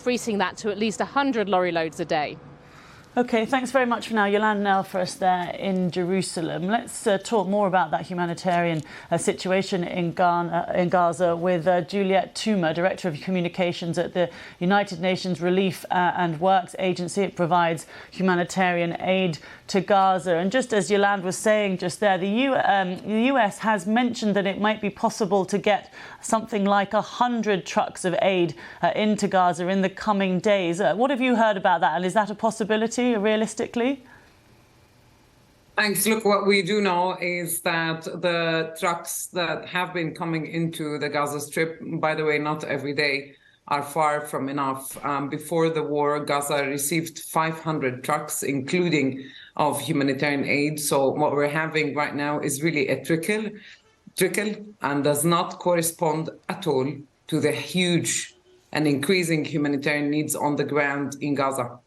increasing that to at least 100 lorry loads a day. OK, thanks very much for now. Yolanda Nell for us there in Jerusalem. Let's talk more about that humanitarian situation in Gaza with Juliette Touma, Director of Communications at the United Nations Relief and Works Agency. It provides humanitarian aid to Gaza. And just as Yolanda was saying just there, the US has mentioned that it might be possible to get something like 100 trucks of aid into Gaza in the coming days. What have you heard about that? And is that a possibility? Realistically? Thanks. Look, what we do know is that the trucks that have been coming into the Gaza Strip, by the way, not every day, are far from enough. Before the war, Gaza received 500 trucks, including of humanitarian aid. So what we're having right now is really a trickle and does not correspond at all to the huge and increasing humanitarian needs on the ground in Gaza.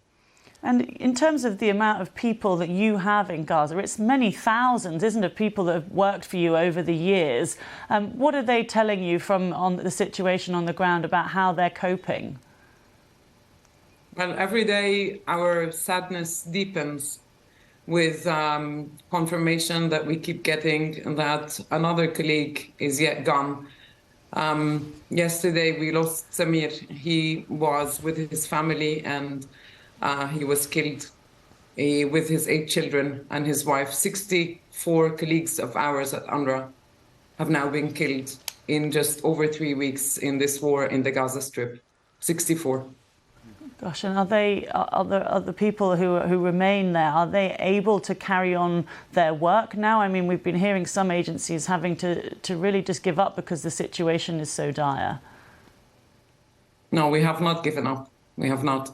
And in terms of the amount of people that you have in Gaza, it's many thousands, isn't it, people that have worked for you over the years. What are they telling you on the situation on the ground about how they're coping? Well, every day our sadness deepens with confirmation that we keep getting that another colleague is yet gone. Yesterday we lost Samir. He was with his family and he was killed with his 8 children and his wife. 64 colleagues of ours at UNRWA have now been killed in just over 3 weeks in this war in the Gaza Strip. 64. Gosh, and are the people who remain there, are they able to carry on their work now? I mean, we've been hearing some agencies having to really just give up because the situation is so dire. No, we have not given up. We have not.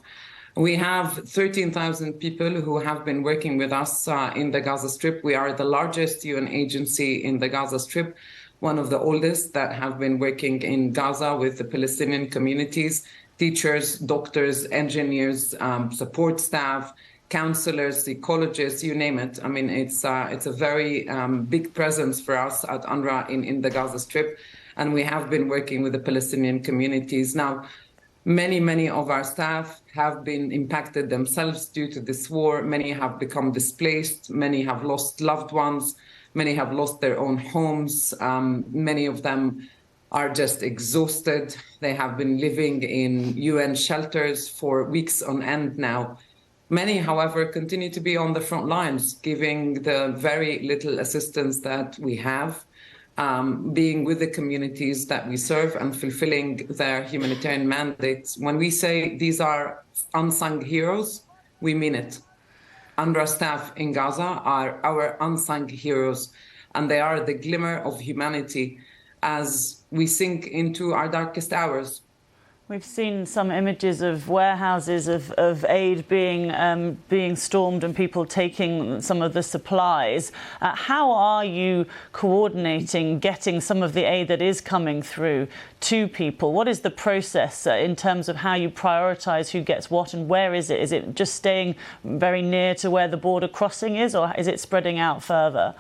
We have 13,000 people who have been working with us in the Gaza Strip. We are the largest UN agency in the Gaza Strip, one of the oldest that have been working in Gaza with the Palestinian communities, teachers, doctors, engineers, support staff, counselors, ecologists, you name it. I mean, it's a very big presence for us at UNRWA in the Gaza Strip. And we have been working with the Palestinian communities. Now, many of our staff have been impacted themselves due to this war. Many have become displaced. Many have lost loved ones. Many have lost their own homes. Many of them are just exhausted. They have been living in UN shelters for weeks on end now. Many, however, continue to be on the front lines, giving the very little assistance that we have. Being with the communities that we serve and fulfilling their humanitarian mandates. When we say these are unsung heroes, we mean it. UNRWA staff in Gaza are our unsung heroes, and they are the glimmer of humanity as we sink into our darkest hours. We've seen some images of warehouses of aid being stormed and people taking some of the supplies. How are you coordinating getting some of the aid that is coming through to people? What is the process in terms of how you prioritise who gets what and where is it? Is it just staying very near to where the border crossing is, or is it spreading out further?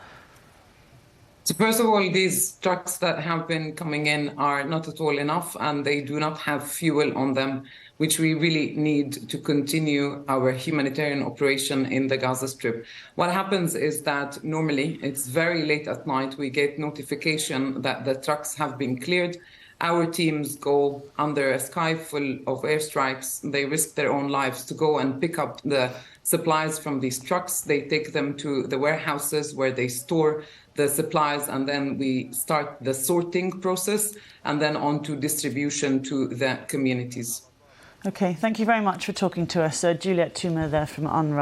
So first of all, these trucks that have been coming in are not at all enough, and they do not have fuel on them, which we really need to continue our humanitarian operation in the Gaza Strip. What happens is that normally it's very late at night. We get notification that the trucks have been cleared. Our teams go under a sky full of airstrikes. They risk their own lives to go and pick up the supplies from these trucks. They take them to the warehouses where they store the supplies, and then we start the sorting process and then on to distribution to the communities. OK, thank you very much for talking to us. Juliette Touma there from UNRWA.